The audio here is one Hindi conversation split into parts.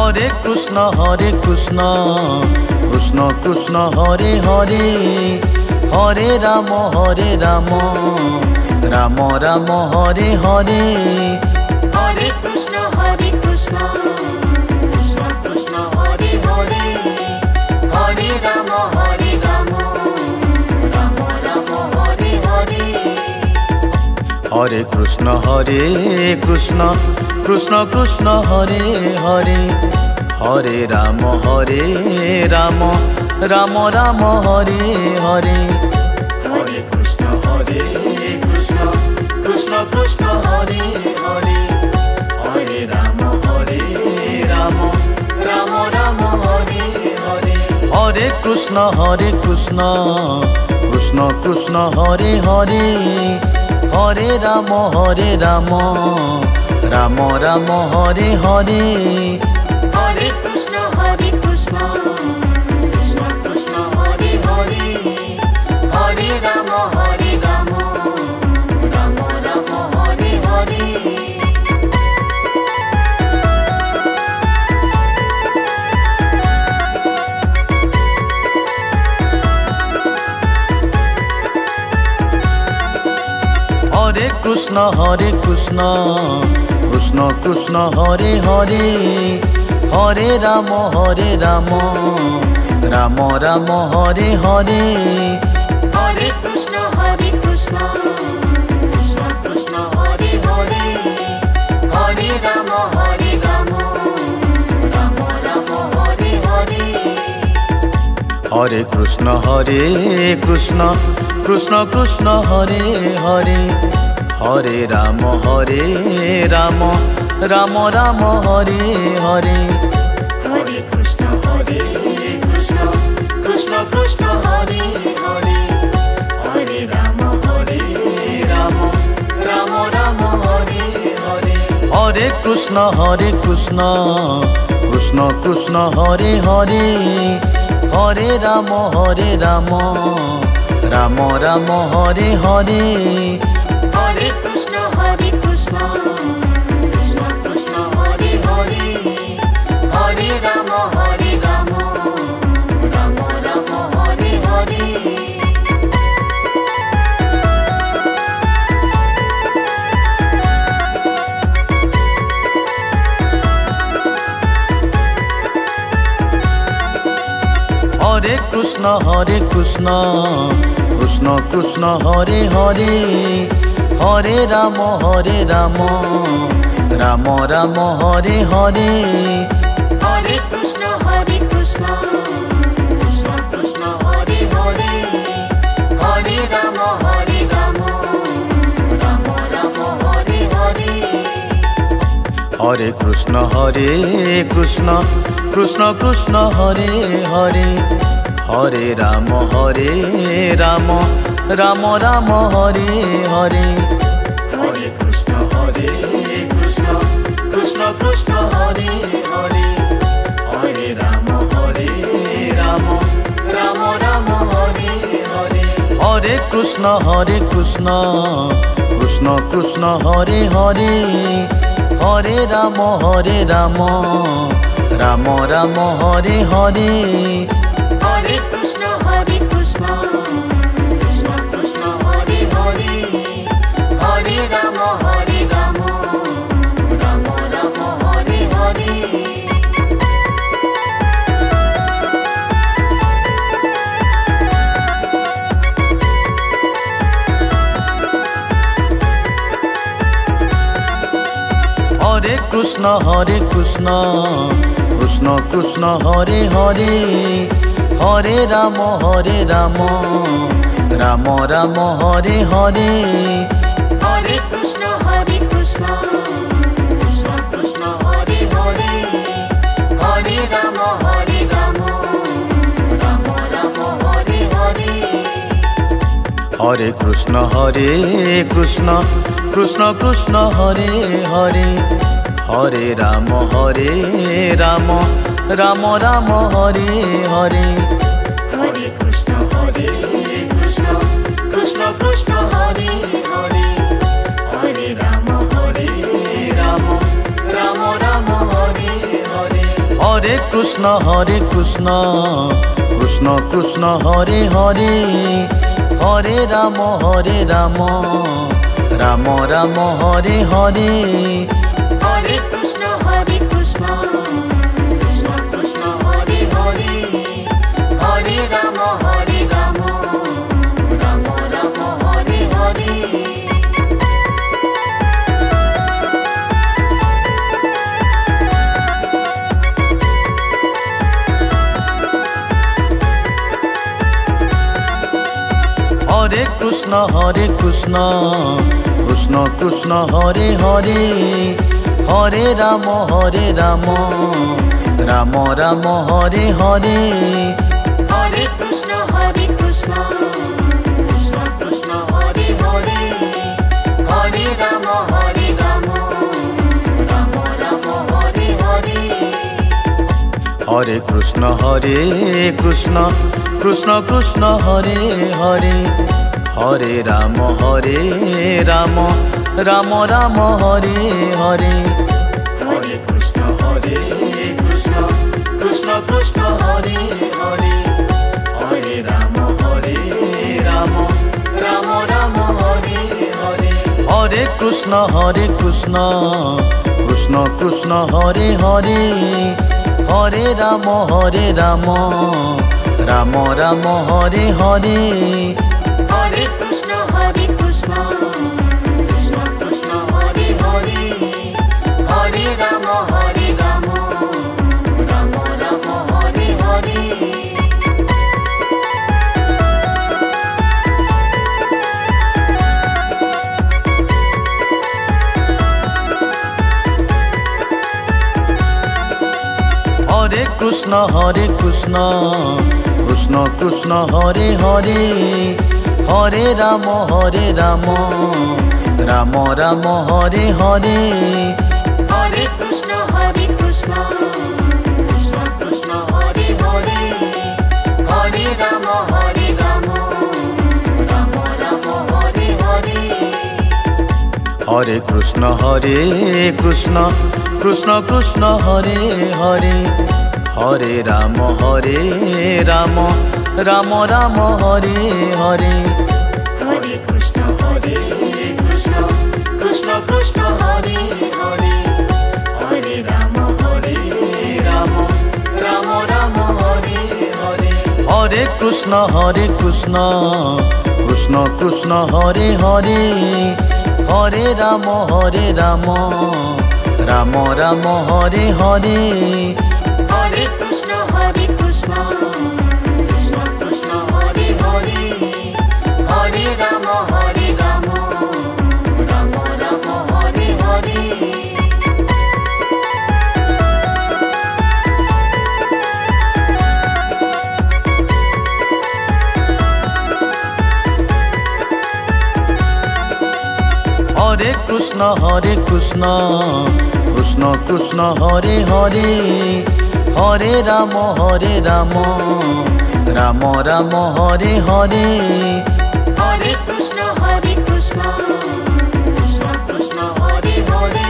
हरे कृष्ण कृष्ण कृष्ण हरे हरे हरे राम राम राम हरे हरे हरे कृष्ण कृष्ण कृष्ण हरे हरे हरे राम राम राम हरे हरे हरे कृष्ण कृष्ण कृष्ण कृष्ण हरे हरे हरे राम राम राम हरे हरे हरे कृष्ण कृष्ण कृष्ण कृष्ण हरे हरे हरे राम राम राम हरे हरे हरे कृष्ण कृष्ण कृष्ण कृष्ण हरे हरे हरे राम राम राम हरे हरे हरे कृष्ण कृष्ण कृष्ण कृष्ण हरे हरे हरे राम राम हरे हरे हरे कृष्ण कृष्ण कृष्ण हरे हरे हरे राम राम हरे हरे हरे कृष्ण कृष्ण कृष्ण हरे हरे हरे राम राम हरे हरे हरे कृष्ण कृष्ण कृष्ण कृष्ण हरे हरे हरे राम राम हरे हरे हरे कृष्ण कृष्ण कृष्ण हरे हरे हरे राम राम हरे हरे हरे कृष्ण कृष्ण कृष्ण कृष्ण हरे हरे हरे राम राम हरे हरे हरे कृष्ण कृष्ण कृष्ण कृष्ण हरे हरे हरे राम राम हरे हरे हरे कृष्ण कृष्ण कृष्ण हरे हरे हरे राम राम हरे हरे हरे कृष्ण कृष्ण कृष्ण कृष्ण हरे हरे हरे राम राम हरे हरे हरे कृष्ण कृष्ण कृष्ण कृष्ण हरे हरे हरे राम राम हरे हरे हरे कृष्ण कृष्ण कृष्ण हरे हरे हरे राम राम हरे हरे हरे कृष्ण कृष्ण कृष्ण कृष्ण हरे हरे हरे राम राम हरे हरे हरे कृष्ण कृष्ण कृष्ण कृष्ण हरे हरे हरे राम राम हरे हरे हरे कृष्ण कृष्ण कृष्ण हरे हरे हरे राम राम हरे हरे हरे कृष्ण कृष्ण कृष्ण कृष्ण हरे हरे हरे राम राम हरे हरे हरे कृष्ण कृष्ण कृष्ण कृष्ण हरे हरे हरे राम राम हरे हरे हरे कृष्ण कृष्ण कृष्ण हरे हरे हरे राम राम कृष्ण कृष्ण कृष्ण हरे हरे हरे राम राम राम हरे हरे हरे कृष्ण कृष्ण कृष्ण हरे हरे हरे राम राम राम हरे हरे हरे कृष्ण कृष्ण कृष्ण हरे हरे हरे राम राम राम हरे हरे हरे कृष्ण कृष्ण कृष्ण हरे हरे हरे राम राम हरे हरे हरे कृष्ण कृष्ण कृष्ण कृष्ण हरे हरे हरे राम राम राम हरे हरे हरे कृष्ण कृष्ण कृष्ण कृष्ण हरे हरे हरे राम राम हरे हरे हरे कृष्ण कृष्ण कृष्ण हरे हरे हरे राम राम राम हरे हरे हरे कृष्ण कृष्ण कृष्ण हरे हरे हरे राम राम हरे हरे हरे कृष्ण कृष्ण कृष्ण हरे हरे हरे राम राम राम हरे हरे हरे कृष्ण कृष्ण कृष्ण हरे हरे हरे राम राम हरे हरे हरे कृष्ण कृष्ण कृष्ण कृष्ण हरे हरे हरे राम राम राम हरे हरे हरे कृष्ण कृष्ण कृष्ण हरे हरे हरे राम राम हरे हरे हरे कृष्ण कृष्ण कृष्ण हरे हरे हरे राम राम राम हरे हरे हरे कृष्ण कृष्ण कृष्ण हरे हरे हरे राम राम हरे हरे हरे कृष्ण कृष्ण कृष्ण हरे हरे हरे राम राम राम हरे हरे हरे कृष्ण कृष्ण कृष्ण हरे हरे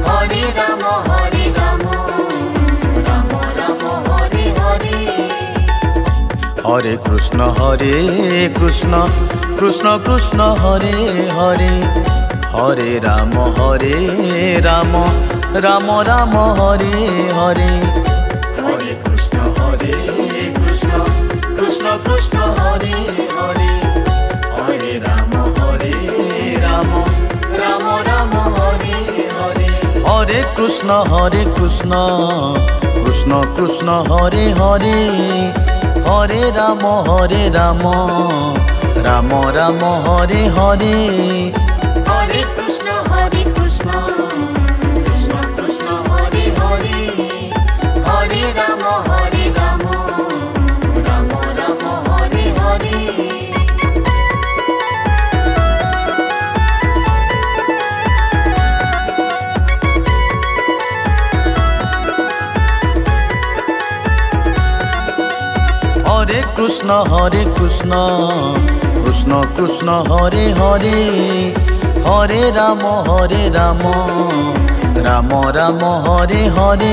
हरे राम राम हरे हरे हरे कृष्ण कृष्ण कृष्ण कृष्ण हरे हरे हरे राम राम राम हरे हरे हरे कृष्ण कृष्ण कृष्ण हरे हरे हरे राम राम हरे हरे हरे कृष्ण कृष्ण कृष्ण हरे हरे हरे राम राम राम हरे हरे हरे कृष्ण कृष्ण कृष्ण हरे हरे हरे राम राम हरे हरे हरे कृष्ण कृष्ण कृष्ण हरे हरे हरे राम राम राम हरे हरे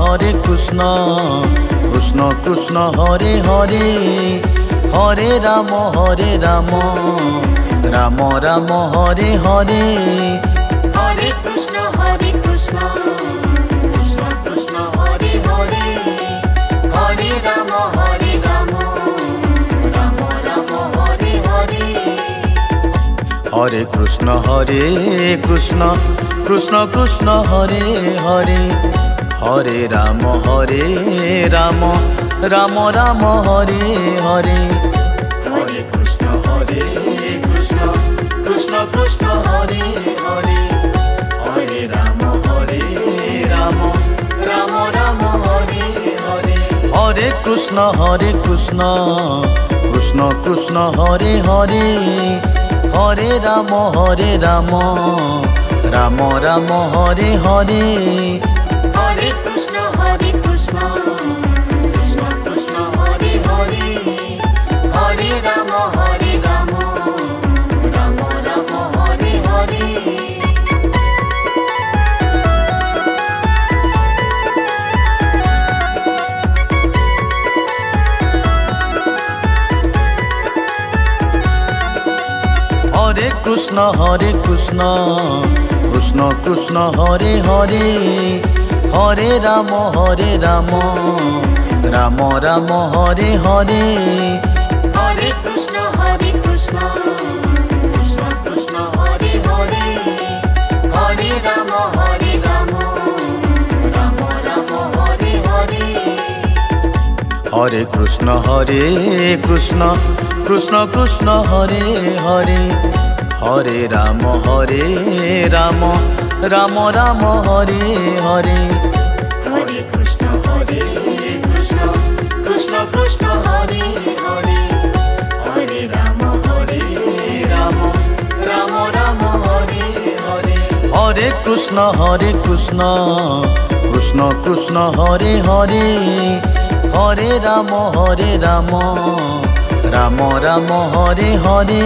हरे कृष्ण कृष्ण कृष्ण हरे हरे हरे राम राम राम हरे हरे हरे कृष्ण कृष्ण कृष्ण हरे हरे हरे राम राम राम हरे हरे हरे कृष्ण कृष्ण कृष्ण हरे हरे हरे राम राम राम हरे हरे हरे कृष्ण कृष्ण कृष्ण हरे हरे हरे राम राम राम हरे हरे हरे कृष्ण कृष्ण कृष्ण हरे हरे हरे राम राम राम हरे हरे हरे कृष्ण कृष्ण कृष्ण हरे हरे हरे राम राम राम हरे हरे कृष्ण कृष्ण कृष्ण हरे हरे हरे राम राम राम हरे हरे हरे कृष्ण कृष्ण कृष्ण हरे हरे हरे राम राम राम हरे हरे हरे कृष्ण कृष्ण कृष्ण कृष्ण हरे हरे हरे राम राम राम हरे हरे हरे कृष्ण कृष्ण कृष्ण कृष्ण हरे हरे हरे राम राम राम हरे हरे हरे कृष्ण कृष्ण कृष्ण कृष्ण हरे हरे हरे राम राम राम हरे हरे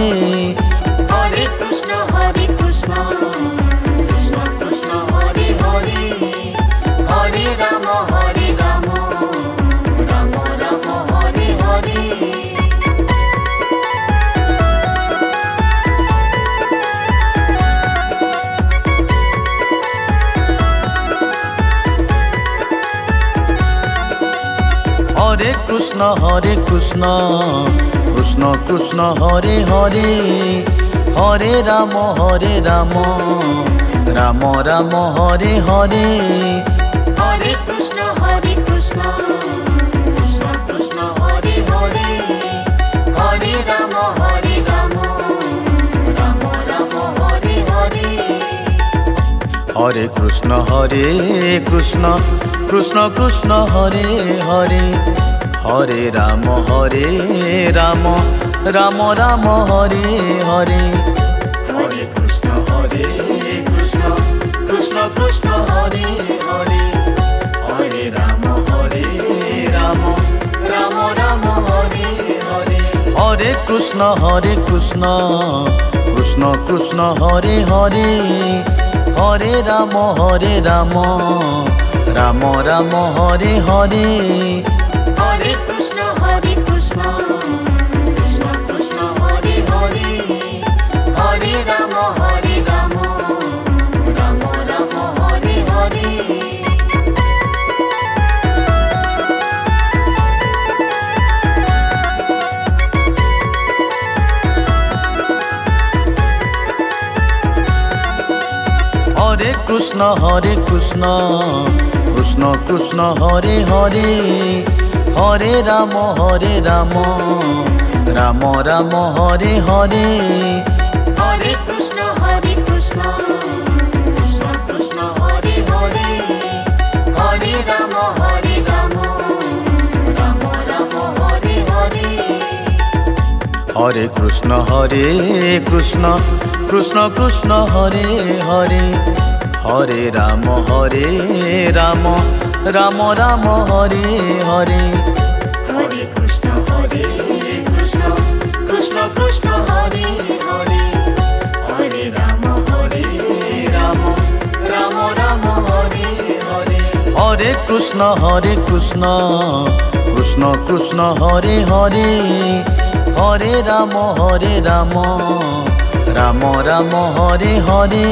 हरे कृष्ण कृष्ण कृष्ण कृष्ण हरे हरे हरे राम राम हरे हरे हरे कृष्ण कृष्ण कृष्ण कृष्ण हरे हरे हरे राम राम राम हरे हरे हरे कृष्ण कृष्ण कृष्ण कृष्ण हरे हरे हरे राम राम हरे हरे हरे कृष्ण कृष्ण कृष्ण कृष्ण हरे हरे हरे राम राम हरे हरे हरे कृष्ण कृष्ण कृष्ण कृष्ण हरे हरे हरे राम राम हरे हरे हरे कृष्ण कृष्ण कृष्ण कृष्ण हरे हरे हरे राम राम हरे हरे हरे कृष्ण कृष्ण कृष्ण कृष्ण हरे हरे हरे राम राम हरे हरे हरे कृष्ण कृष्ण कृष्ण कृष्ण हरे हरे हरे राम राम हरे हरे हरे कृष्ण कृष्ण कृष्ण कृष्ण हरे हरे हरे राम राम हरे हरे हरे कृष्ण कृष्ण कृष्ण कृष्ण हरे हरे हरे राम राम हरे हरे हरे कृष्ण कृष्ण कृष्ण कृष्ण हरे हरे हरे राम राम हरे हरे हरे कृष्ण कृष्ण कृष्ण कृष्ण हरे हरे हरे राम राम हरे हरे